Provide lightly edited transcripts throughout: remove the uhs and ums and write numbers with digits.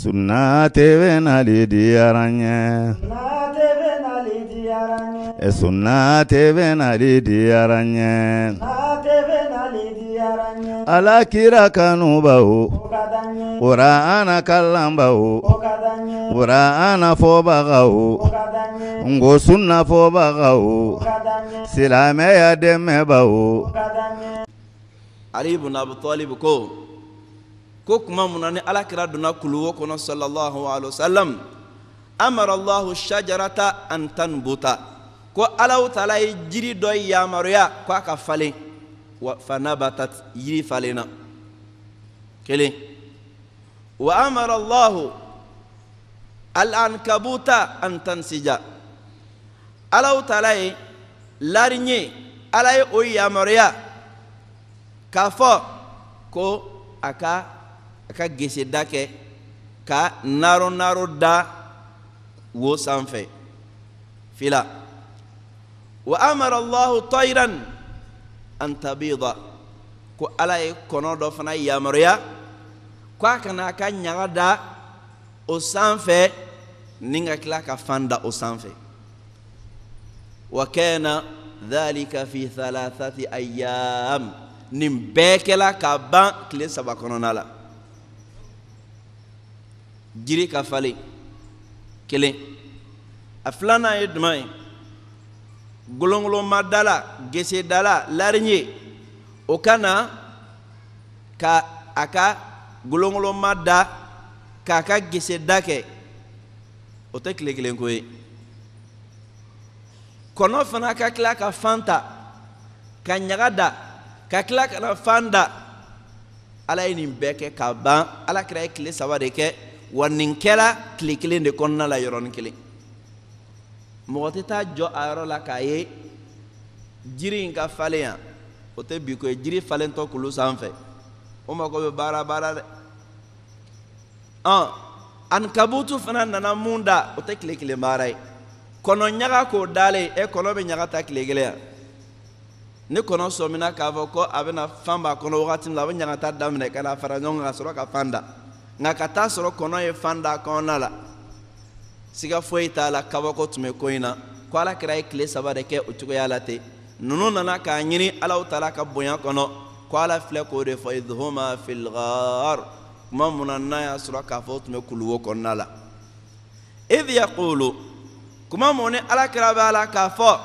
Sunna TV nali diyaranye. Sunna TV nali diyaranye. Ala kira kanubahu. Qur'ana kallambahu. Qur'ana fobagahu. Ngo sunna fobagahu. Silameya demebahu. Ali ibn Abi Talib ko kuma munani ala kira duna kuluwo kono sallallahu alaihi wasallam amara Allah shajarata an tanbuta ko ala taala jiri do yamaruya ko aka fale wa fanabatat yiri falena kele wa amara Allah al ankabuta an tansija ala taala larinye ala o yamaruya kafo ko aka gese dake ka naro da wo sanfɛ fila wa amara Allah tayran an tabida ko ala ye kɔnɔ dɔ fana yamaruya ko a kana ka ɲaga da o sanfɛ ni ka tila ka fan da o sanfɛ wa kana dhalika fi thalathati ayyam nin bɛɛ kɛla ka ban tile 3 kɔnɔna la jiri ka falen kelen a filanan ye duman ye golongoloma dala gese dala larinye o kana ka a ka golongoloma da k'a ka gese da kɛ o tɛ tile kelen ko ye kɔnɔ fana ka tila ka fan ta ka ɲaga da ka tila ka na fan da ala ye nin bɛɛ kɛ ka ban ala kira ye tile 3 de kɛ wa nin kɛla tile kelen de kɔnɔna la yɔrɔnin kelen mɔgɔ tɛ taa jɔ a yɔrɔ la k'a ye jiri in ka falen yan o tɛ bi ko ye jiri falentɔ kulu sanfɛ o mago bɛ baara dɛ ankabutu fana nana mun da o tɛ tile kelen baara ye kɔnɔ ɲaga k'o dalen kɔnɔ bɛ ɲaga ta tile kelen yan ni kɔnɔ sɔmina k'a fɔ ko a bɛna fan b'a kɔnɔ wagati min na a bɛ ɲaga ta daminɛ ka na fara ɲɔgɔn kan ka sɔrɔ ka fan da nka ka taa sɔrɔ kɔnɔ ye fan da kɔnɔna la siga foyi t'a la kabako tun bɛ ko in na ko ala kira ye tile 3 de kɛ o cogoya la ten ninnu nana k'a ɲini ala taala ka bonya kɔnɔ ko ala filɛ k'o de fɔ idhuma fil ghar kuma mun na n'a y'a sɔrɔ k'a fɔ o tun bɛ kuluwo kɔnɔna la idh yaqulu kuma mun ni ala kira b'a la k'a fɔ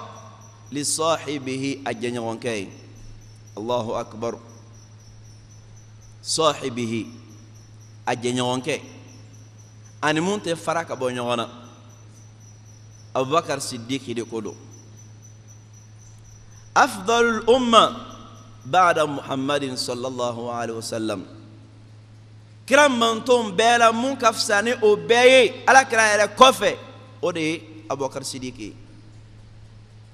li sahibihi a jɛɲɔgɔnkɛ ye allahu akbar sahibihi a jɛɲɔgɔnkɛ ani mun tɛ fara ka bɔ ɲɔgɔn na abubakar siddiqi de ko don afdalul umma ba'da muhammadin sallallahu alaihi wasallam kira manton bɛɛ la mun ka fisa ni o bɛɛ ye ala kira yɛrɛ kɔfɛ o de ye abubakar siddiqi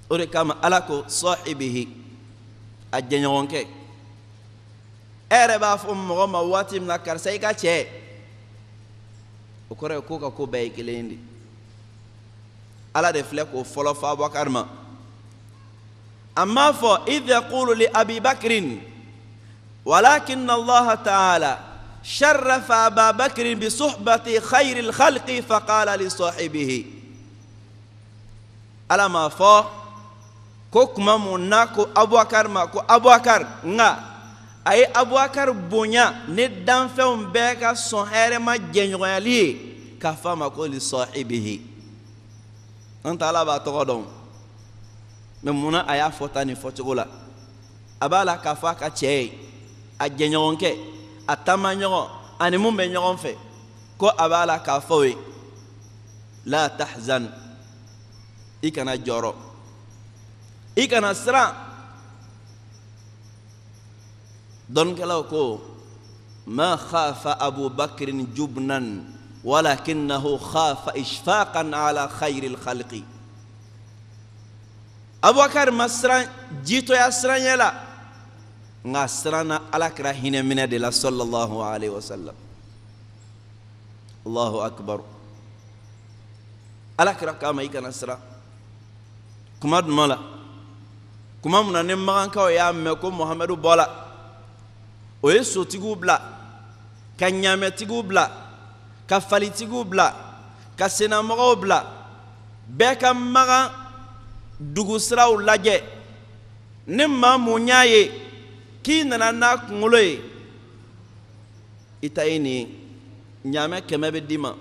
o de kama ala ko sahibihi a jɛɲɔgɔnkɛ e yɛrɛ b'a fɔ mɔgɔ ma waati min na karisa i ka cɛ o kɔrɔ ye ko ka ko bɛɛ ye kelen de ala de filɛ k'o fɔlɔ fɔ abubakar ma a m'a fɔ idh yaqulu li abi bakrin walakin allah ta'ala sharrafa aba bakrin bi suhbati khayril khalqi faqala li sahibihi ala m'a fɔ ko kuma mun na ko abubakar ma ko abubakar nga a ye abubakar bonya ni danfɛnw bɛɛ ka sɔn hɛrɛma jɛɲɔgɔnyali ye k'a fɔ a ma ko li sahibihi an ta ala b'a tɔgɔ dɔn mɛ munna a y'a fɔ ta nin fɔcogo la a b'a la k'a fɔ a ka cɛ ye a jɛɲɔgɔnkɛ a taamaɲɔgɔn ani mun bɛ ɲɔgɔn fɛ ko a b'a la k'a fɔ ye la tahzan i kana jɔrɔ i kana siran dɔnnikɛlaw ko ma khafa abu bakrin jubnan walakinahu khafa ishfaqan ala khayril khalqi abubakar ma siran jitoya siranya la nga sirana ala kira hinɛ minɛ de la sallallahu alaihi wasallam allahu akbar ala kira kama i kana siran kuma duma la kuma mun na ni magankaw y'a mɛn ko muhamadu bɔla o ye sotigiw bila ka ɲaamɛtigiw bila ka falitigiw bila ka senamɔgɔw bila bɛɛ ka magan dugu siraw lajɛ ni maa mun y'a ye k'i nana n'a kunkolo ye i ta ye nin ye ɲaamɛ 100 bɛ d'i ma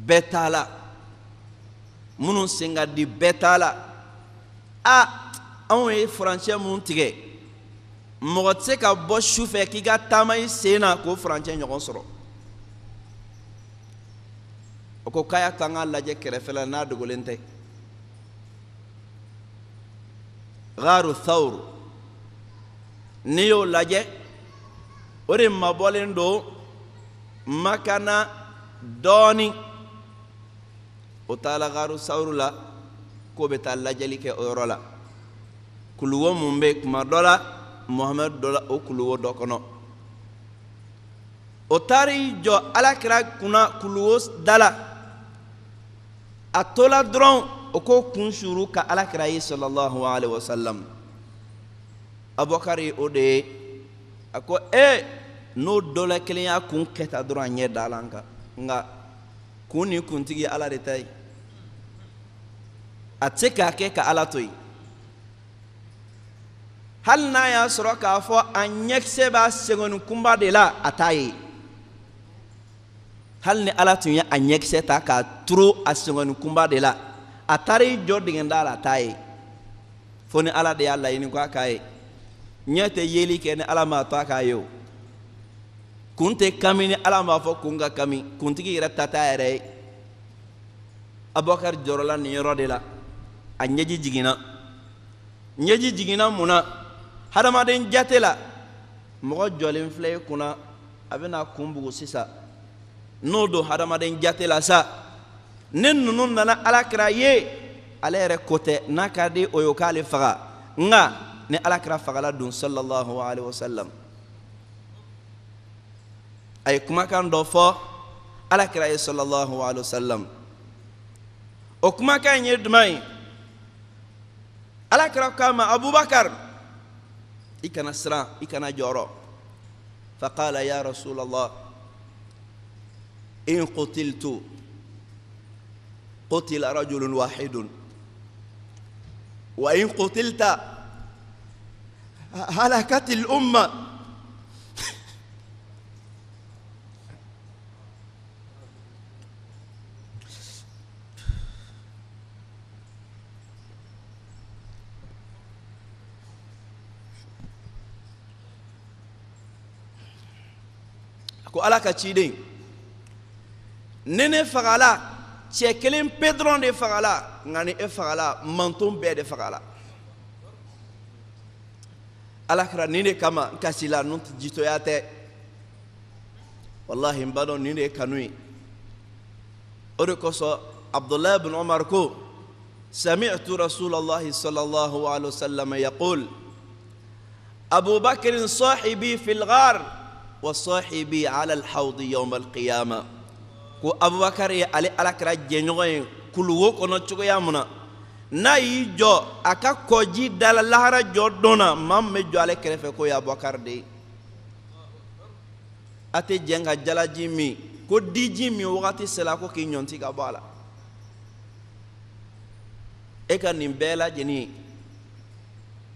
bɛɛ t'a la minnu sen ka di bɛɛ t'a la anw ye furancɛ mun tigɛ mɔgɔ tɛ se ka bɔ su fɛ k'i ka taama i sen na k'o furancɛ ɲɔgɔn sɔrɔ o ko k'a y'a to an k'a lajɛ kɛrɛfɛla n'a dogolen tɛ Gharu Thawr n'i y'o lajɛ o de mabɔlen don makana dɔɔni o taala Gharu Thawr la k'o bɛ taa lajɛli kɛ o yɔrɔ la kuluwo mun bɛ kuma dɔ la Muhamadu dɔ la o kuluwo dɔ kɔnɔ o taar'i jɔ Alakira kunna kuluwo da la a tola dɔrɔn o ko kun suru ka Alakira ye sallallahu alaihi wasallam Abubakar o de ye a ko n'o dɔ la kelen y'a kun kɛta dɔrɔn a ɲɛ da la n kan nka kun ni kuntigi ye Ala de ta ye a tɛ se k'a kɛ ka Ala to yen hali n'a y'a sɔrɔ k'a fɔ a ɲɛkisɛ b'a sɛgɛnni kunba de la a t'a ye hali ni Ala tun ye a ɲɛkisɛ ta k'a turu a sɛgɛnni kunba de la a taara i jɔ dingɛda la a t'a ye fo ni Ala de y'a laɲini ko a k'a ye ɲɛ tɛ yeli kɛ ni Ala m'a to a k'a ye o kun tɛ kami ni Ala m'a fɔ kun ka kami kuntigi yɛrɛ ta t'a yɛrɛ ye Abubakar jɔrɔla nin yɔrɔ de la a ɲɛji jiginna mun na hadamaden jate la mɔgɔ jɔlen filɛ i kunna a bɛna kun bugu sisan n'o don hadamaden jate la sa ni ninnu nana Alakira ye ale yɛrɛ ko tɛ n'a ka di o ye k'ale faga nka ni Alakira fagala dun sallallahu alaihi wasallam a ye kumakan dɔ fɔ Alakira ye sallallahu alaihi wasallam o kumakan ye jumɛn ye Alakira k'a ma Abubakar i kana siran i kana jɔrɔ faqala ya rasulallah in qutiltu qutila rajulun wahidun wa in qutilta halakatil umma ko Ala ka ciden ni ne fagala cɛ kelen pe dɔrɔn de fagala nka ni e fagala manton bɛɛ de fagala Alakira nin de kama n kasila n'o tɛ jitoya tɛ wallahi n b'a dɔn nin de ye kanu ye o de kosɔn Abdullah ibn Umar ko sami'tu rasulallahi sallallahu alaihi wasallam yaqul Abubakar sahibi fil ghar وصاحبي على الحوض يوم القيامة ko Abubakar ye ale Alakira jɛɲɔgɔn ye kuluwo kɔnɔ cogoya mun na n'a y'i jɔ a ka kɔji dala lahara jɔ don na maa min bɛ jɔ ale kɛrɛfɛ k'o ye Abubakar de ye a tɛ jɛn ka jalaji min ko diji min wagati sera ko k'i ɲɔnti ka bɔ a la e ka nin bɛɛ lajɛlen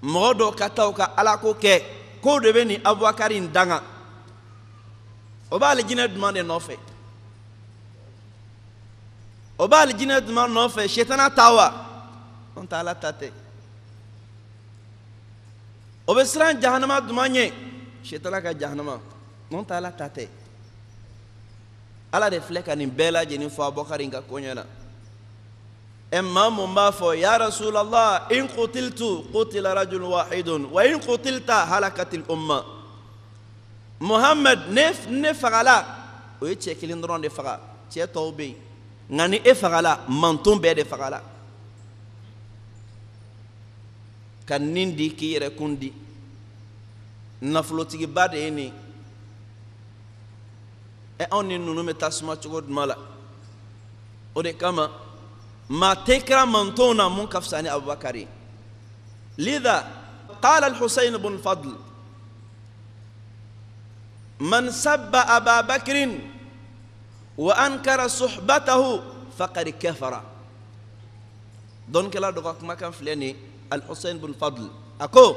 mɔgɔ dɔw ka taa u ka Alako kɛ k'o de bɛ nin Abubakar in danga o b'ale jinɛ duman de nɔfɛ o b'ale jinɛ duman nɔfɛ shetana ta wa n'o tɛ Ala ta tɛ o bɛ siran jahanama duman ɲɛ shetana ka jahanama n'o tɛ Ala ta tɛ Ala de filɛ ka nin bɛɛ lajɛlen fɔ Abubakar in ka ko ɲɛna maa mun b'a fɔ ya rasulallah in qutiltu qutila rajulun wahidun wa in qutilta halakatil umma Muhammad ne fagala o ye cɛ kelen dɔrɔn de faga cɛ tɔw bɛ yen nka ni e fagala manton bɛɛ de fagala ka nin di k'i yɛrɛ kun di nafolotigiba de ye nin anw ni ninnu bɛ tasuma cogo jumɛn la o de kama maa tɛ kɛra mantonw na mun ka fisa ni Abubakar ye lida qala al-Husayn ibn Fadl من سب أبا بكر وأنكر صحبته فقد كفر دونك لا دوك ما كان فلاني الحسين بن فضل أكو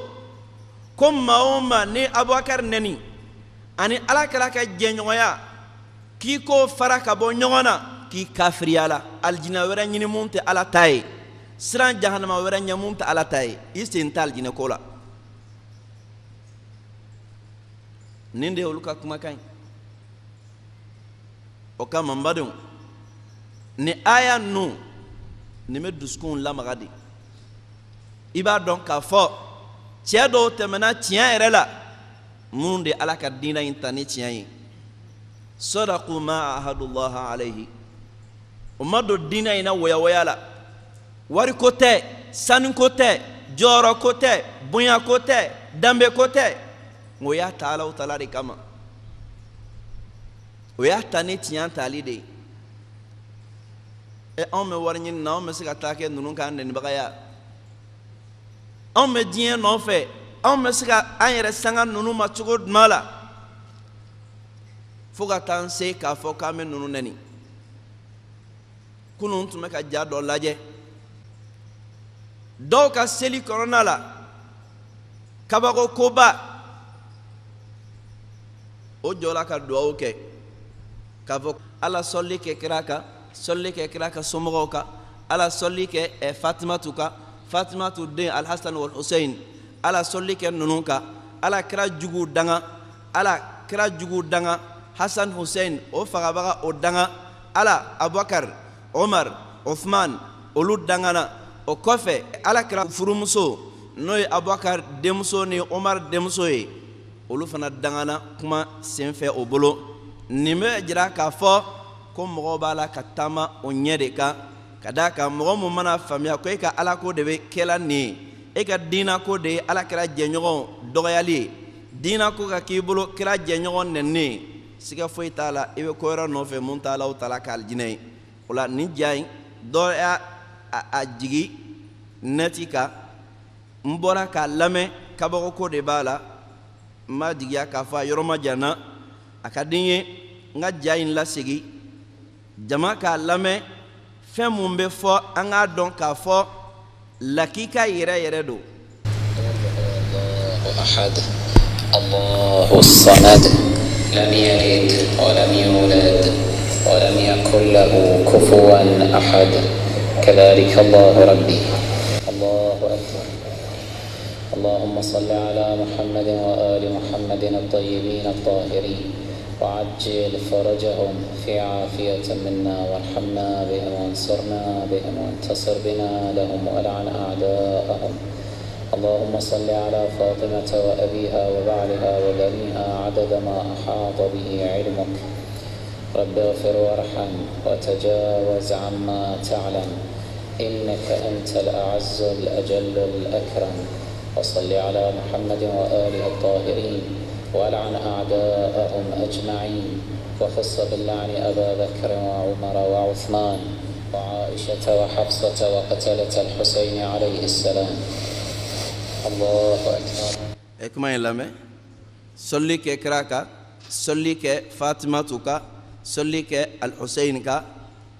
كم ما ني أبو بكر نني أني على كلاك جنويا كيكو فرق أبو نيوانا كي كافريالا الجنا ورا ني مونت على تاي سران جهنم ورا ني مونت على تاي يستنتال جنا كولا نيندي ولوكا كما كاين oka mambadon ni aya nu ni me duskun la magadi iba don ka fo tiedo temena tien erela munde alaka dina intani tien sadaqu ma ahadullah alayhi umado dina ina waya wayala wari kote sanin kote joro kote bunya kote dambe kote ngoya taala utala de kama oya tani tiyan tali de on me warni na on me sika take nunu kan den bagaya on me dien no fe on me sika ayere sanga nunu ma chugo mala fuga tan se ka fo ka me nunu nani kunun tume ka jado laje do ka seli corona la kabago koba o jola ka do oke kafo ala solli ke kiraka somogoka ala solli ke Fatima tu den Al Hasan wal Hussein ala solli ke nununka ala kira jugu danga Hasan Hussein o fagabaga o danga ala Abubakar Omar Uthman olu dangana o kofe ala kira furumuso noy Abubakar demso ni Omar demso ye olu fana dangana kuma senfe o bolo nime jira ka fo ko mogo bala ka tama o nyede ka kada ka mogo mo mana famia ko e ka ala ko de be kela ni e ka dina ko de ala kira jenyogo doyali dina ko ka kibolo kira jenyogo nenni siga foi tala e be ko ra no fe mun tala o tala kal jinay wala ni jay do a jigi netika mbora ka lame kabago ko de bala ma digia ka fa yoroma jana akadinye nga jayin la sigi jama ka lame fem mumbe fo anga don ka fo lakika yere do Allahu ahad Allahu samad lam yalid wa lam yulad wa lam yakul lahu kufuwan ahad kadhalika Allah rabbi Allahu akbar اللهم صل على محمد وآل محمد الطيبين الطاهرين وعجل فرجهم في عافية منا وارحمنا بهم وانصرنا بهم وانتصر بنا لهم ولعن أعداءهم اللهم صل على فاطمة وأبيها وبعلها وبنيها عدد ما أحاط به علمك رب اغفر وارحم وتجاوز عما تعلم إنك أنت الأعز الأجل الأكرم وصل على محمد وآله الطاهرين ولعن أعداءهم أجمعين وخص باللعن أبا بكر وعمر وعثمان وعائشة وحفصة وقتلة الحسين عليه السلام الله أكبر ekuma lame solli ke kraka solli ke Fatima tuka solli ke Al Hussein ka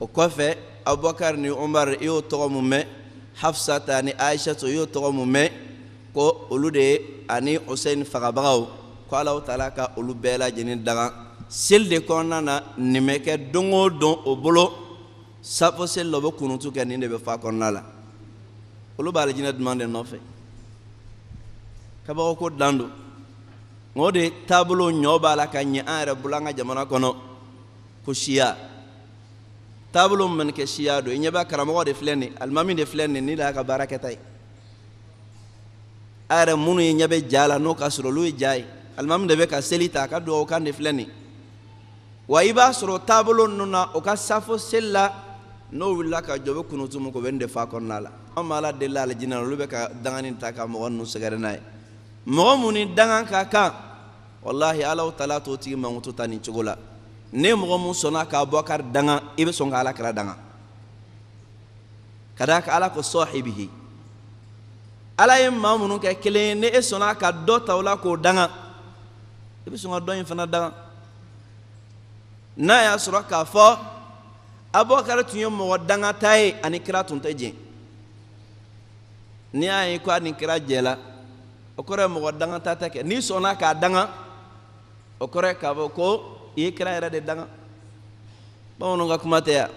o kofe Abubakar ni Umar yo to mumme Hafsa tani Aisha to yo to mumme ko olude ani Hussein fagabagaw ko Allah taala ka olu bela jeni daga sel de konna na nimeke dongo don o bolo safo sel lobo kunutu ke ni de be fa konna la olu bala jina demande no fe kabago ko dando ngode tablo nyoba la kanye ara bulanga jamana kono ko shia tablo men ke shia do nyeba karamo de fleni almami de fleni ni la ka barakatay ara munu nyabe jala no ka suro lu jay almam de be ka selita ka do kan de fleni wa iba suro tablo nuna o ka safo sella no willa ka jobe kunutu mo ko bende fa kon nala amala de la jina lu be ka dangani ta ka mo wonu segare nay mo muni dangan ka ka wallahi ala taala to ti ma mutu tani chugola ne mo mu sona ka Abubakar danga ibe songa ala kra danga kadaka ala ko sahibihi ala yim mamunun ka kele ne e sona ka do tawla ko danga i bɛ sɔn ka dɔ in fana daga n'a y'a sɔrɔ k'a fɔ Abubakar tun ye mɔgɔ dangata ye ani kira tun tɛ jɛn n'i y'a ye ko a ni kira jɛla o kɔrɔ ye mɔgɔ dangata tɛ kɛ n'i sɔnna k'a danga o kɔrɔ ye k'a fɔ ko i ye kira yɛrɛ de danga bamananw ka kuma tɛ yan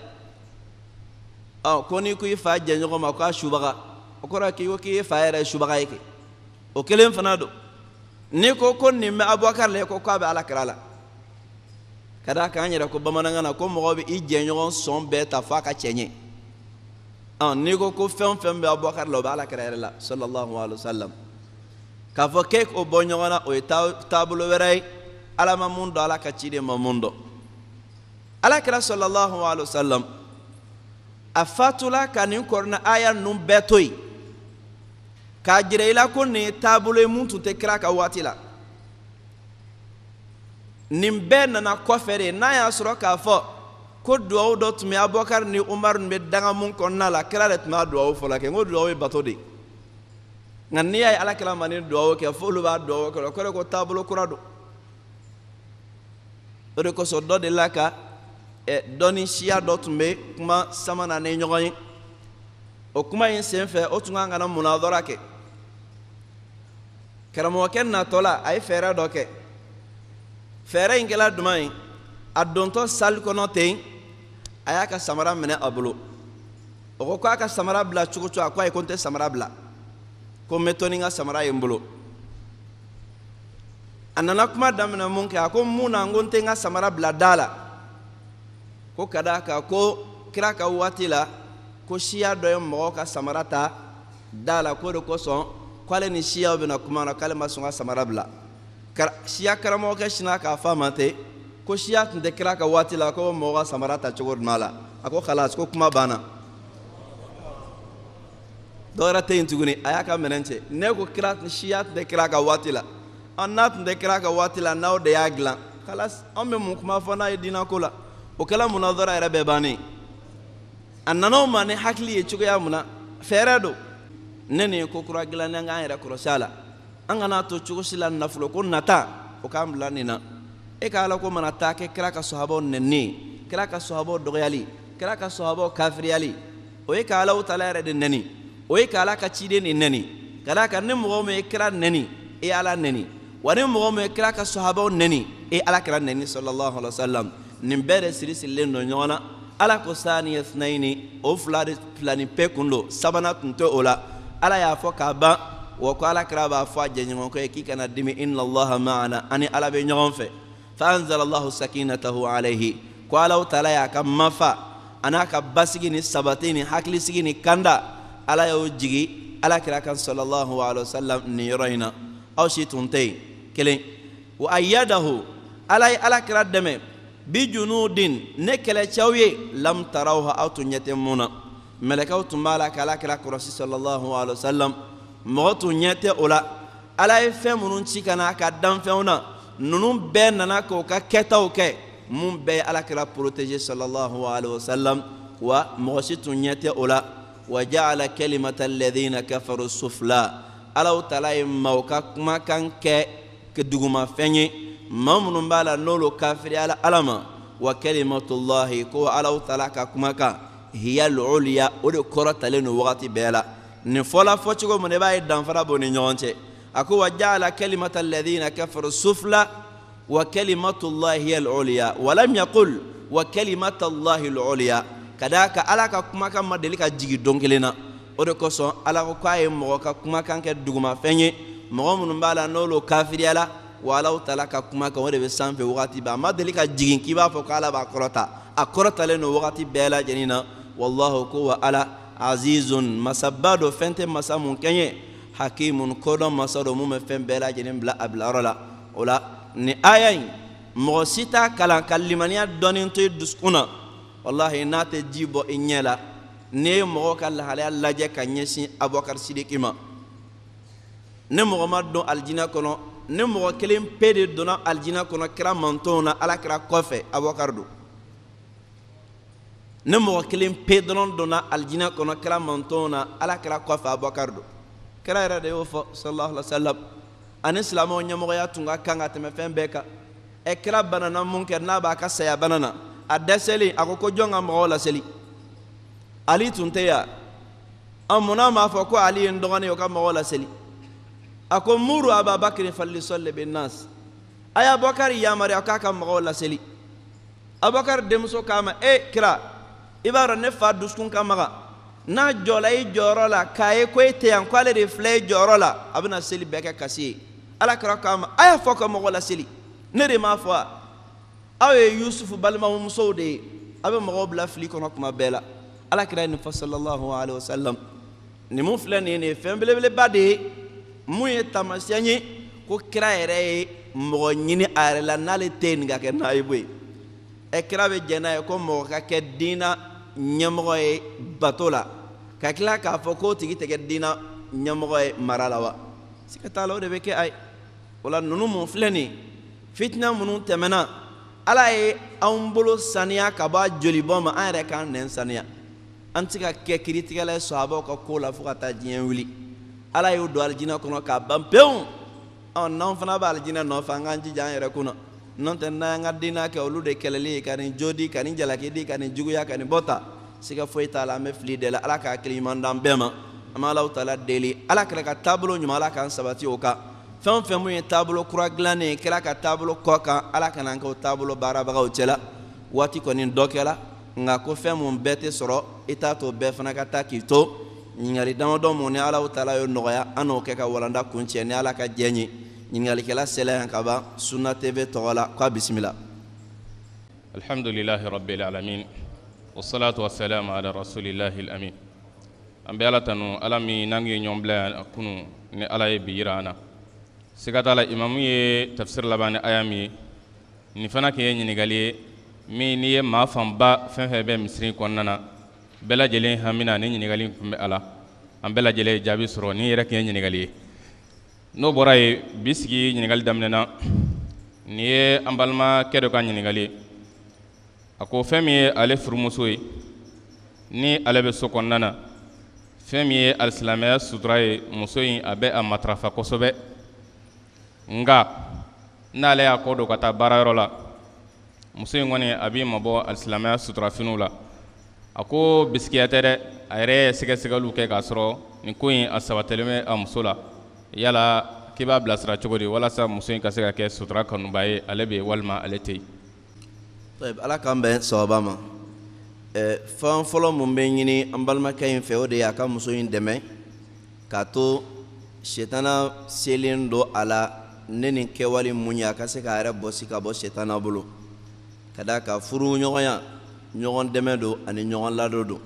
ko n'i ko i fa jɛ ɲɔgɔn ma k'a subaga o kɔrɔ ye k'i ko k'i ye fa yɛrɛ subaga ye kɛ o kelen fana don n'i ko ko nin bɛ Abubakar la i ko k'a bɛ Alakira la ka d'a kan an yɛrɛ ko bamanankan na ko mɔgɔ bɛ i jɛɲɔgɔn sɔn bɛɛ ta f'a ka cɛ ɲɛ n'i ko fɛn o fɛn bɛ Abubakar la o bɛ Alakira yɛrɛ la sallallahu alaihi wa sallam k'a fɔ k'e k'o bɔ ɲɔgɔn na o ye taabolo wɛrɛ ye Ala ma mun dɔn Ala ka ciden ma mun dɔn Alakira sallallahu alaihi wa sallam a fatula ka nin kɔrɔna aya ninnu bɛɛ to yen k'a jira i la ko nin ye taabolo ye mun tun tɛ kira ka waati la nin bɛɛ nana kɔfɛ de n'a y'a sɔrɔ k'a fɔ ko duwawu dɔ tun bɛ Abubakar ni Umaru bɛ danga mun kɔnɔna la kira de tun b'a duwawu fɔlɔ kɛ n ko duwawu ye bato de nka n'i y'a ye Alakira ma nin duwawu kɛ f'olu b'a duwawu kɛ o kɔrɔ ye ko taabolo kura don o de kosɔn dɔ de la ka dɔ ni siya dɔ tun bɛ kuma sama na ni ɲɔgɔn ye o kuma in senfɛ o tun kan ka na munadara kɛ karamɔgɔkɛ natɔ la a ye fɛɛrɛ dɔ kɛ fɛɛrɛ in kɛla jumɛn ye a dontɔ sali kɔnɔ ten a y'a ka samara minɛ a bolo o ko k'a ka samara bila cogo cogo a ko ayi ko n tɛ samara bila ko n bɛ to ni n ka samara ye n bolo a nana kuma daminɛ mun kɛ a ko mun na n ko n tɛ n ka samara bila da la ko ka d'a kan ko kira ka waati la ko siya dɔ ye mɔgɔw ka samara ta da la ko de kosɔn k'ale ni siyaw bɛna kuma na k'ale ma sɔn ka samara bila siya karamɔgɔkɛ sinna k'a fɔ a ma ten ko siya tun tɛ kira ka waati la ko mɔgɔ ka samara ta cogo jumɛn la a ko khalas ko kuma banna dɔ wɛrɛ tɛ yen tuguni a y'a ka minɛn cɛ ne ko siya tun tɛ kira ka waati la n'a tun tɛ kira ka waati la n'aw de y'a dilan khalas an bɛ mun kuma fɔ n'a ye diinako la o kɛla munadara yɛrɛ bɛɛ bannen a nana o ma ni hakili ye cogoya mun na fɛɛrɛ don ne nin ye ko kura dilannen an k'an yɛrɛ kɔlɔsi a la an kana to cogo si la nafolo ko nata o k'an bila nin na e ka Ala ko mana taa kɛ kira ka sahabaw nɛnni kira ka sahabaw dɔgɔyali kira ka sahabaw kafiriyali o ye ka Alahu Taala yɛrɛ de nɛni o ye ka Ala ka ciden de nɛni ka d'a kan ni mɔgɔ min ye kira nɛni e Ala nɛni wa ni mɔgɔ min ye kira ka sahabaw nɛni e Alakira nɛni sallallahu alaihi wa sallam nin bɛɛ de siri sirilen don ɲɔgɔn na Ala ko saniya sinayini o fila ni pe kun don sabanan tun tɛ o la Ala y'a fɔ k'a ban wa ko Alakira b'a fɔ a jɛɲɔgɔnkɔ ye k'i kana dimi inna Allaha ma'ana ani Ala bɛ ɲɔgɔn fɛ fa anzala Allahu sakinatahu alayhi ko Alahu Taala y'a ka mafa an'a ka basigi ni sabati ni hakilisigi ni kanda Ala y'o jigi Alakira kan sallallahu alaihi wasallam nin yɔrɔ in na aw si tun tɛ yen kelen wa ayyadahu Ala ye Alakira dɛmɛ bi junudin ne kɛlɛcɛw ye lam tarawha aw tun ɲɛ tɛ mun na mɛlɛkɛw tun b'a la ka Alakira kɔlɔsi sallallahu alaihi wasallam mɔgɔ tun ɲɛ tɛ o la Ala ye fɛn minnu ci ka na a ka danfɛnw na ninnu bɛɛ nana k'o ka kɛtaw kɛ mun bɛɛ ye Alakira protéger sallallahu alaihi wasallam wa mɔgɔ si tun ɲɛ tɛ o la wa ja'ala kalimata alladhina kafaru sufla Alahu Taala ye maaw ka kumakan kɛ dugumafɛn ye maa minnu b'a la n'olu kafiriyala Ala ma wa kalimatullahi ko Alahu Taala ka kumakan hiyal uliya o de kɔrɔtalen don wagati bɛɛ la nin fɔla fɔ cogo min na i b'a ye danfara b'o ni ɲɔgɔn cɛ a ko wa ja'ala kalimata alladhina kafaru sufla wa kalimatullahi hiyal uliya wa lam yaqul wa kalimatullahi al-uliya ka d'a kan Ala ka kumakan ma deli ka jigin don kelen na o de kosɔn Ala ko k'a ye mɔgɔ ka kumakan kɛ dugumafɛn ye mɔgɔ minnu b'a la n'olu kafiriyala wa Alahu Taala ka kumakan o de bɛ sanfɛ wagati bɛɛ a ma deli ka jigin k'i b'a fɔ ko Ala b'a kɔrɔta a kɔrɔtalen don wagati bɛɛ lajɛlen na wallahu ko wa Ala azizun masaba dɔ fɛn tɛ masa mun kɛn ye hakimun kodɔn masa dɔ mun bɛ fɛn bɛɛ lajɛlen bila a bilayɔrɔ la o la ni aya in mɔgɔ si t'a kalan ka limaniya dɔɔnin to i dusukun na wallahi n'a tɛ ji bɔ i ɲɛ la n'i ye mɔgɔw ka lahalaya lajɛ ka ɲɛsin Abubakar Sidiki ma ne mɔgɔ ma don alijinɛ kɔnɔ ne mɔgɔ kelen pe de donna alijinɛ kɔnɔ kira mantɔnw na Alakira kɔfɛ Abubakar don ne mɔgɔ kelen pe dɔrɔn donna alijinɛ kɔnɔ kira mantɔnw na Alakira kɔfɛ Abubakar don kira yɛrɛ de y'o fɔ sallallahu alaihi wa sallam ani silamɛw ɲɛmɔgɔya tun ka kan ka tɛmɛ fɛn bɛɛ kan kira banana mun kɛ n'a b'a ka saya banana a dɛsɛlen a ko jɔn ka mɔgɔw laseli ali tun tɛ yan munna m'a fɔ ko ali ye n dɔgɔnin ye o ka mɔgɔw laseli a ko muru ababakiri falisolli binnas a ye abubakari yamariya k'a ka mɔgɔw laseli abubakari denmuso k'a ma kira i b'a dɔn ne fa dusukun ka maga n'a jɔla i jɔyɔrɔ la k'a ye ko e tɛ yan k'ale de filɛ i jɔyɔrɔ la a bɛna seli bɛɛ kɛ kasi ye alakira k'a ma a y'a fɔ ka mɔgɔw laseli ne de m'a fɔ a aw ye yusufu balimamusow de ye a bɛ mɔgɔw bila fili kɔnɔ kuma bɛɛ la alakira ye nin fɔ sallallahu alaihi wa sallam nin mun filɛ nin ye fɛn belebeleba de ye mun ye taamasiyɛn ye ko kira yɛrɛ ye mɔgɔ ɲini a yɛrɛ la n'ale tɛ yen nin ka kɛ naayibu ye kira bɛ jɛn n'a ye ko mɔgɔ ka kɛ diina ɲɛmɔgɔ ye bato la ka tila k'a fɔ k'o tigi tɛ kɛ diina ɲɛmɔgɔ ye mara la wa siga t'a la o de bɛ kɛ a ye o la ninnu mun filɛ nin ye fitina minnu tɛmɛna ala ye anw bolo saniya ka bɔ a jolibɔn ma an yɛrɛ k'an nɛn saniya an tɛ ka kɛ kiritigɛla ye sahabaw ka ko la fo ka taa diɲɛ wuli ala y'o don alijinɛ kɔnɔ k'a ban pewu n'anw fana bɛ alijinɛ nɔfɛ an k'an jija an yɛrɛ kunna n'o tɛ n'an ka diinɛ kɛ olu de kɛlɛli ye ka nin jodi ka nin jalaki di ka nin juguya ka nin bɔta siga foyi t'a la an bɛ fili de la ala k'a hakili ɲuman d'an bɛɛ ma an bɛ alaw taala deli ala kɛra ka taabolo ɲuman ala k'an sabati o kan fɛn o fɛn mun ye taabolo kura dilannen ye kɛra ka taabolo kɔ kan ala kana an kɛ o taabolo baarabagaw cɛla waati kɔni dɔ kɛla nka ko fɛn mun bɛɛ tɛ sɔrɔ i t'a to bɛɛ fana ka taa k'i to ɲininkali damadɔ mun ni alaw taala y'o nɔgɔya an n'o kɛ ka walanda kun cɛ ni ala ka diɲɛ ye ɲininkalikɛla sela yan ka ban sunna tv tɔgɔ la k'a bisimila alhamdulillahi rabbil alamin wassalatu wassalamu ala rasulillahi alamin an bɛ ala tanu ala min n'an ye ɲɔgɔn bila yan kunu ni ala ye bi yira an na siga t'a la imamu ye tafsir laban ni aya min ye nin fana tun ye ɲininkali ye min n'i ye maa fanba fɛn fɛn bɛ misiri kɔnɔna na bɛɛ lajɛlen hamina ni ɲininkali tun bɛ a la an bɛɛ lajɛlen ye jaabi sɔrɔ ni yɛrɛ tun ye ɲininkali ye n'o bɔra ye bi sigi ɲininkali daminɛna nin ye an balimakɛ dɔ ka ɲininkali ye a ko fɛn min ye ale furumuso ye ni ale bɛ so kɔnɔna na fɛn min ye alisilamɛya sutura ye muso in a bɛ a matarafa kosɛbɛ nka n'ale y'a kɔ don ka taa baarayɔrɔ la muso in kɔni a b'i mabɔ alisilamɛya suturafiniw la a ko bisikiya tɛ dɛ a yɛrɛ ye sɛgɛsɛgɛliw kɛ k'a sɔrɔ nin ko in a sabatɛlen bɛ a muso la yala k'i b'a bilasira cogo di walasa muso in ka se ka kɛ sutura kanuba ye ale bɛ walima ale tɛ yen. ala k'an bɛn sababa ma fɛn fɔlɔ mun bɛ ɲini an balimakɛ in fɛ o de ye a ka muso in dɛmɛ k'a to sitana selen don a la ne nin kɛwale mun ye a ka se k'a yɛrɛ bɔsi ka bɔ sitana bolo ka d'a kan furu ɲɔgɔnya ɲɔgɔn dɛmɛ don ani ɲɔgɔn ladon don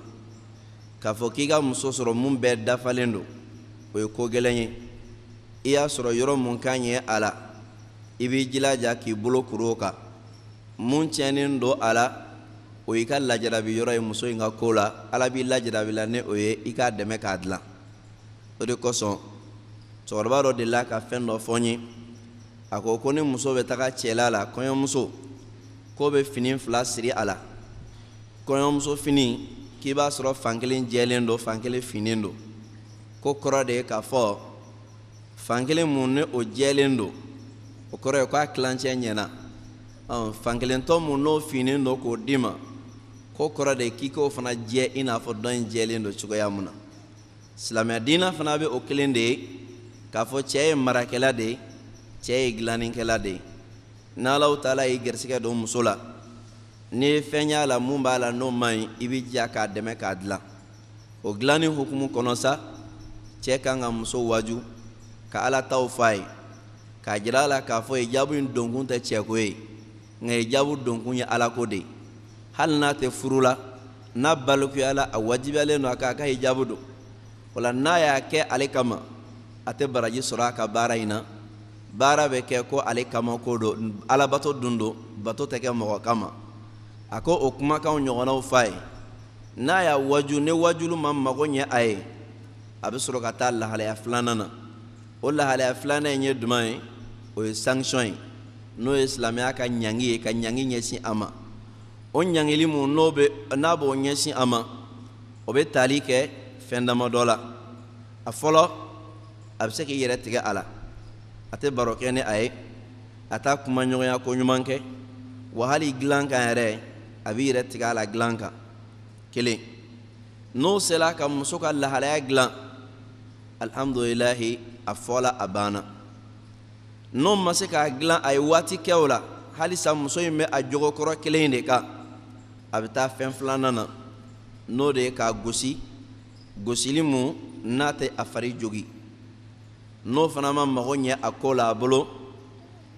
k'a fɔ k'i ka muso sɔrɔ mun bɛɛ dafalen don o ye ko gɛlɛn ye i y'a sɔrɔ yɔrɔ mun ka ɲɛ a la i b'i jilaja k'i bolo kuru o kan mun tiɲɛnen don a la o y'i ka lajarabi yɔrɔ ye muso in ka ko la ala b'i lajarabi la ni o ye i k'a dɛmɛ k'a dilan o de kosɔn cɛkɔrɔba dɔ delila ka fɛn dɔ fɔ n ye a ko ni muso bɛ taga cɛla la kɔɲɔmuso k'o bɛ fini fila siri a la kɔɲɔmuso fini k'i b'a sɔrɔ fankelen jɛlen don fankelen finen don ko kɔrɔ de ye k'a fɔ fankelen mun ni o jɛlen don o kɔrɔ ye k'a kilancɛ ɲɛna fankelentɔ mun n'o finen don k'o d'i ma ko kɔrɔ de ye k'i k'o fana jɛ i n'a fɔ dɔ in jɛlen don cogoya mun na silamɛya diinɛ fana bɛ o kelen de ye k'a fɔ cɛ ye marakɛla de ye cɛ ye dilannikɛla de ye n'Alaw taala y'i gɛrisigɛ don muso la n'i ye fɛn y'a la mun b'a la n'o man ɲi i b'i jija k'a dɛmɛ k'a dilan o dilanni hukumu kɔnɔ sa cɛ kan ka muso waju ka ala taw f'a ye k'a jira a la k'a fɔ hijabu in donkun tɛ cɛko ye nka hijabu donkun ye alako de ye hali n'a tɛ furu la n'a balikuya la a wajibiyalen don a k'a ka hijabu don o la n'a y'a kɛ ale kama a tɛ baraji sɔrɔ a ka baara in na baara bɛ kɛ ko ale kama ko don alabato dun don bato tɛ kɛ mɔgɔ kama a ko o kumakanw ɲɔgɔnnaw f'a ye n'a y'a waju ni wajulu ma mago ɲɛ a ye a bɛ sɔrɔ ka taa lahalaya filanan na o lahalaya filanan in ye jumɛn ye o ye sanction ye n'o ye silamɛya ka ɲangi ye ka ɲangi ɲɛsin a ma o ɲangili mun n'a b'o ɲɛsin a ma o bɛ tali kɛ fɛn damadɔ la a fɔlɔ a bɛ se k'i yɛrɛ tigɛ a la ate baro kɛ ni a ye a t'a kuma ɲɔgɔnya ko ɲuman kɛ wa hali dilan kan yɛrɛ a b'i yɛrɛ tigɛ a la dilan kan kelen n'o sela ka muso ka lahalaya dilan alhamdulilahi a fɔla a banna n'o ma se k'a dilan a ye waati kɛ o la halisa muso in bɛ a jogokɔrɔ kelen de kan a bɛ taa fɛn filanan na n'o de ye k'a gosi gosili mun n'a tɛ a fari jogi n'o fana ma mago ɲɛ a ko la a bolo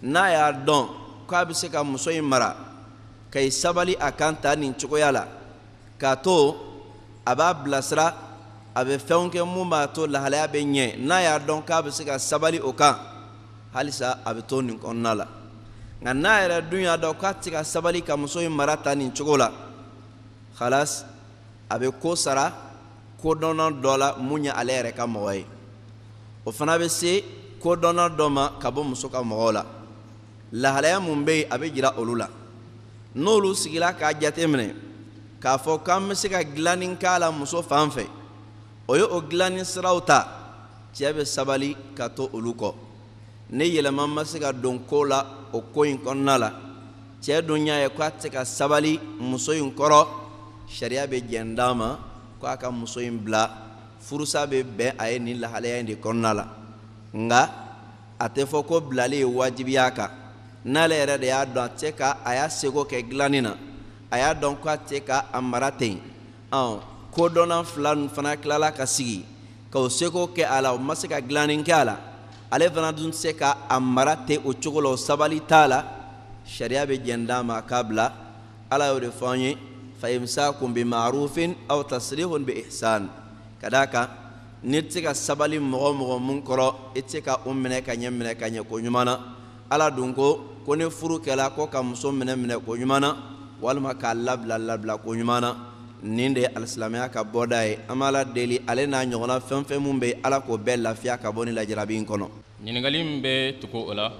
n'a y'a dɔn k'a bɛ se ka muso in mara ka i sabali a kan ta nin cogoya la k'a to a b'a bilasira a bɛ fɛnw kɛ mun b'a to lahalaya bɛ ɲɛ n'a y'a dɔn k'a bɛ se ka sabali o kan halisa a bɛ to nin kɔnɔna la nka n'a yɛrɛ dun y'a dɔn k'a tɛ se ka sabali ka muso in mara ta nin cogo la halas a bɛ ko sara kodɔnna dɔ la mun ye ale yɛrɛ ka mɔgɔ ye o fana bɛ se kodɔnna dɔ ma ka bɔ muso ka mɔgɔw la lahalaya mun bɛ yen a bɛ jira olu la n'olu sigila k'a jateminɛ k'a fɔ k'an bɛ se ka dilanni k'a la muso fan fɛ o ye o dilanni siraw ta cɛ bɛ sabali ka to olu kɔ ne yɛlɛma ma se ka don ko la o ko in kɔnɔna la cɛ dun y'a ye k'a tɛ se ka sabali muso in kɔrɔ sariya bɛ jɛn d'a ma k'a ka muso in bila furusa bɛ bɛn a ye nin lahalaya in de kɔnɔna la nka a tɛ fɔ ko bilali ye wajibiya kan n'ale yɛrɛ de y'a dɔn a tɛ ka a y'a seko kɛ dilanni na a y'a dɔn k'a tɛ ka a mara ten kodɔnna fila ninnu fana tilala ka sigi ka o seko kɛ a la o ma se ka dilanni kɛ a la ale fana dun tɛ se ka a mara ten o cogo la o sabali t'a la sariya bɛ jɛn d'a ma k'a bila ala y'o de fɔ an ye fa imsakun bi ma'rufin aw tasrihun bi ihsan ka d'a kan n'i tɛ se ka sabali mɔgɔ o mɔgɔ mun kɔrɔ i tɛ se ka o minɛ ka ɲɛ ko ɲuman na ala dun ko ni furu kɛla ko ka muso minɛ ko ɲuman na walima k'a labila ko ɲuman na nin de ye alisilamɛya ka bɔda ye an b'a la deli ale n'a ɲɔgɔnna fɛn o fɛn mun bɛ ala k'o bɛɛ lafiya ka bɔ ni lajarabi in kɔnɔ. ɲininkali min bɛ tugu o la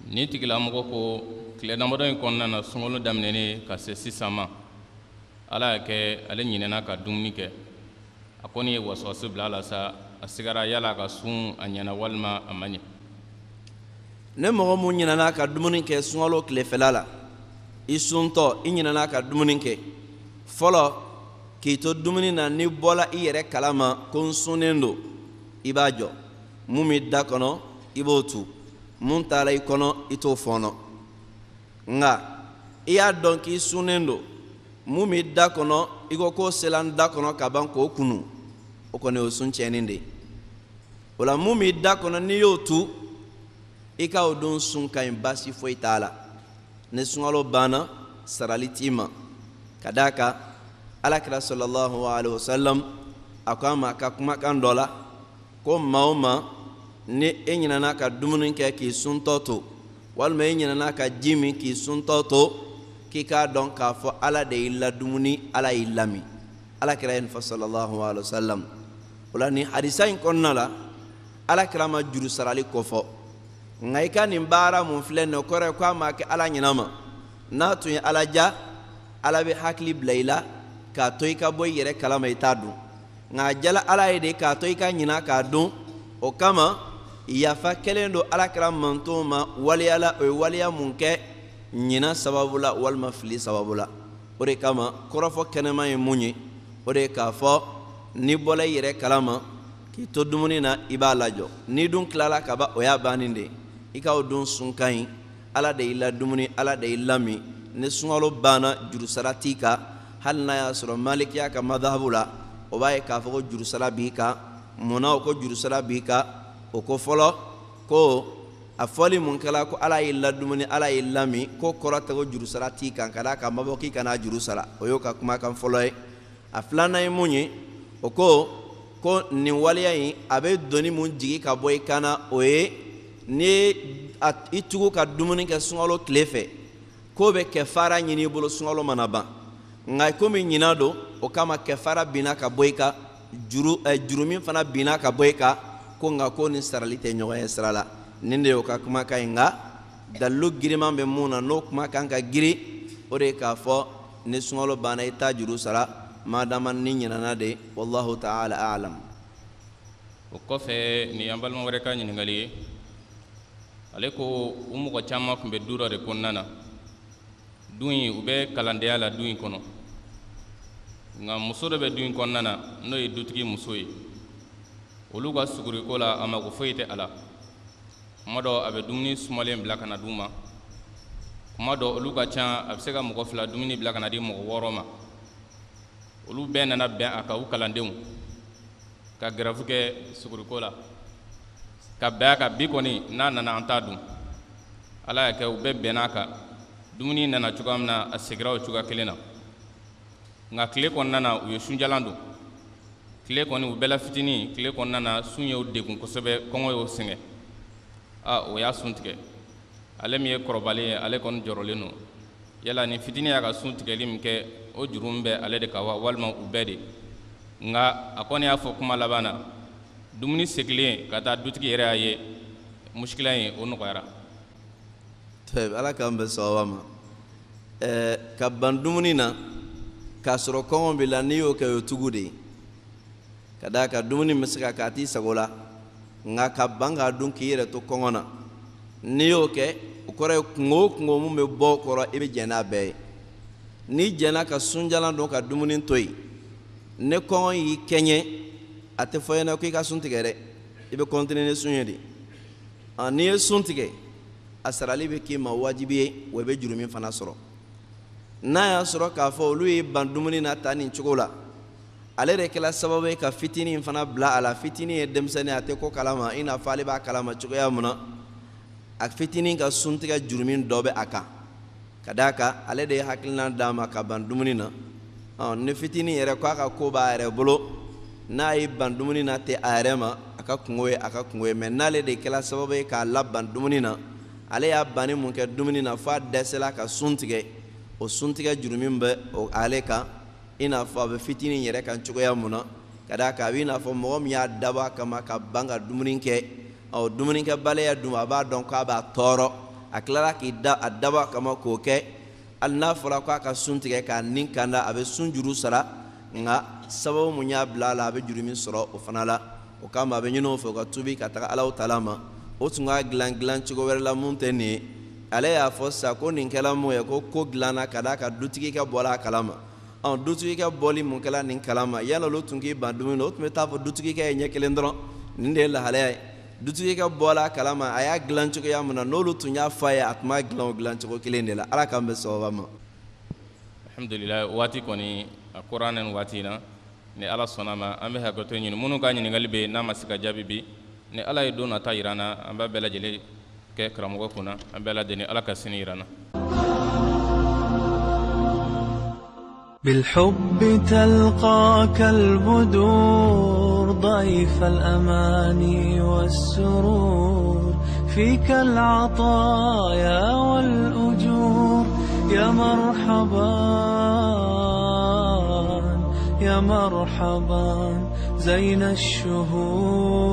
ni tigilamɔgɔ ko tile damadɔ in kɔnɔna na sunkalo daminɛnen ka se sisan ma ala y'a kɛ ale ɲinɛna ka dumuni kɛ a kɔni ye waswasi bila a la sa a sigara yala a ka sun a ɲɛna walima a ma ɲɛ. ne mɔgɔ mun ɲinɛna ka dumuni kɛ sunkalo tilefɛla la i suntɔ i ɲinɛna ka dumuni kɛ fɔlɔ k'i to dumuni na ni bɔla i yɛrɛ kalama ko n sunnen don i b'a jɔ mun b'i da kɔnɔ i b'o tu mun taara i kɔnɔ i t'o fɔɔnɔ nka i y'a dɔn k'i sunnen don mun b'i da kɔnɔ i ko k'o sela n da kɔnɔ ka ban k'o kunu o kɔni o sun tiɲɛnen de o la mun b'i da kɔnɔ n'i y'o tu i ka o don sun ka ɲi baasi foyi t'a la ni sunkalo banna sarali t'i ma ka d'a kan alakira sallallahu alaihi wasallam a ko an ma a ka kumakan dɔ la ko maa o maa ni e ɲinɛna ka dumuni kɛ k'i suntɔ to walima e ɲinɛna ka ji min k'i suntɔ to k'i k'a dɔn k'a fɔ ala de y'i ladumuni ala y'i lami alakira ye nin fɔ sallallahu alaihi wasallam o la nin hadisa in kɔnɔna la alakira ma juru sarali kɔfɔ nka i ka nin baara mun filɛ nin ye o kɔrɔ ye k'a ma kɛ ala ɲinama n'a tun ye ala ja ala bɛ hakili bila i la k'a to i ka bɔ i yɛrɛ kalama i t'a dun nka a jala ala ye de k'a to i ka ɲina k'a dun o kama yafa kɛlen don alakira mantonw ma waliya la o ye waliya mun kɛ ɲina sababu la walima fili sababu la o de kama kɔrɔfɔ kɛnɛma ye mun ye o de ye k'a fɔ n'i bɔla i yɛrɛ kalama k'i to dumuni na i b'a lajɔ n'i dun tilala ka ban o y'a bannen de i ka o dun sun ka ɲi ala de y'i ladumuni ala de y'i lami ni sunkalo banna jurusara t'i kan hali n'a y'a sɔrɔ malikiya ka madhabu la o b'a ye k'a fɔ ko jurusara b'i kan munna o ko jurusara b'i kan o ko fɔlɔ ko a fɔli mun kɛla ko ala y'i ladumuni ala y'i lami ko kɔrɔ tɛ ko jurusara t'i kan ka d'a kan ma bɔ k'i kana juru sara o y'o ka kumakan fɔlɔ ye a filanan ye mun ye o ko nin waleya in a bɛ doni mun jigi ka bɔ i kan na o ye ni i tugu ka dumuni kɛ sunkalo tile fɛ k'o bɛ kɛfara ɲini i bolo sunkalo mana ban nka komi ɲinan don o kama kɛfara binna ka bɔ i kan juru min fana binna ka bɔ i kan ko nka ko ni sarali tɛ ɲɔgɔn ye sira la nin de y'o ka kumakan ye nka dalilu giriman bɛ mun na n'o kumakan ka giri o de ye k'a fɔ ni sunkalo banna i t'a juru sara madama ni ɲinana de wallahu ta'ala a'lam. o kɔfɛ ni an balima wɛrɛ ka ɲininkali ye ale ko u mɔgɔ caman tun bɛ du dɔ de kɔnɔna na du in u bɛ kalandenya la du in kɔnɔ nka muso dɔ bɛ du in kɔnɔna na n'o ye dutigi muso ye olu ka suguriko la a mako foyi tɛ a la kuma dɔ a bɛ dumuni sumalen bila ka na d'u ma kuma dɔ olu ka ca a bɛ se ka mɔgɔ 2 dumuni bila ka na di mɔgɔ 6 ma olu bɛɛ nana bɛn a kan u kalandenw ka gɛrɛfu kɛ suguriko la ka bɛn a kan bi kɔni n'a nana an t'a dun ala y'a kɛ u bɛɛ bɛnn'a kan dumuni nana cogoya min na a segira o cogoya kelen na nka tile kɔnɔna na u ye sunjalan don tile kɔni u bɛɛ la fitinin tile kɔnɔna na sun ye o degun kosɛbɛ kɔngɔ y'o sɛgɛn o y'a sun tigɛ ale min ye kɔrɔbalen ye ale kɔni jɔrɔlen don yala ni fitinin y'a ka sun tigɛli min kɛ o juru min bɛ ale de kan wa walima u bɛɛ de nka a kɔni y'a fɔ kuma laban na dumuni segilen ka taa dutigi yɛrɛ y'a ye muskila in o nɔgɔyara ala k'an bɛ sababa ma ka ban dumuni na k'a sɔrɔ kɔngɔ b'i la n'i y'o kɛ o ye tugu de ye ka d'a kan dumuni bɛ se ka k'a t'i sago la nka ka ban k'a dun k'i yɛrɛ to kɔngɔ na n'i y'o kɛ o kɔrɔ ye kungo o kungo mun bɛ bɔ o kɔrɔ i bɛ jɛn n'a bɛɛ ye n'i jɛnna ka sunjalan don ka dumuni to yen ne kɔngɔ y'i kɛɲɛ a tɛ fɔ ɲɛna ko i ka sun tigɛ dɛ i bɛ kɔntine ni sun ye de n'i ye sun tigɛ a sarali bɛ k'i ma wajibi ye wa i bɛ juru min fana sɔrɔ n'a y'a sɔrɔ k'a fɔ olu ye ban dumuni na ta nin cogo la ale de kɛla sababu ye ka fitinin fana bila a la fitinin ye denmisɛnnin a tɛ ko kalama i n'a fɔ ale b'a kalama cogoya mun na a fitinin ka sun tigɛ juru min dɔ bɛ a kan ka d'a kan ale de ye hakilina d'a ma ka ban dumuni na ni fitinin yɛrɛ ko a ka ko b'a yɛrɛ bolo n'a ye ban dumuni na tɛ a yɛrɛ ma a ka kungo ye a ka kungo ye mɛ n'ale de kɛla sababu ye k'a laban dumuni na ale y'a banni mun kɛ dumuni na f'a dɛsɛla ka sun tigɛ o sun tigɛ juru min bɛ ale kan i n'a fɔ a bɛ fitinin yɛrɛ kan cogoya mun na ka d'a kan a b'i n'a fɔ mɔgɔ min y'a dabɔ a kama ka ban ka dumuni kɛ dumunikɛbaliya dun a b'a dɔn k'a b'a tɔɔrɔ a tilara a dabɔ a kama k'o kɛ hali n'a fɔra k'a ka sun tigɛ k'a nin kanda a bɛ sun juru sara nka sababu mun y'a bila a la a bɛ juru min sɔrɔ o fana la o kama a bɛ ɲini o fɛ o ka tubi ka taga Alahu Taala ma o tun ka dilan cogo wɛrɛ la mun tɛ nin ye ale y'a fɔ sisan ko nin kɛla mun ye ko dilanna ka d'a kan dutigi ka bɔla a kalama dutigi ka bɔli mun kɛla nin kalama yala olu tun k'i ban dumuni na o tun bɛ taa fɔ dutigi ka ye ɲɛ kelen dɔrɔn nin de ye lahalaya ye dutigi ka bɔla a kalama a y'a dilan cogoya mun na n'olu tun y'a fɔ a ye a tun b'a dilan o dilan cogo kelen de la ala k'an bɛ sababa ma alhamdulillah waati kɔni a kora nin waati na ni ala sɔnna ma an bɛ hakɛto ɲini minnu ka ɲininkali bɛ n'a ma se ka jaabi bi ni ala ye don nata yira an na an b'a bɛɛ lajɛlen kɛ karamɔgɔ kunna an bɛɛ lajɛlen ala ka sini yira an na بالحب تلقاك البدور ضيف الأماني والسرور فيك العطايا والأجور يا مرحبا يا مرحبا زين الشهور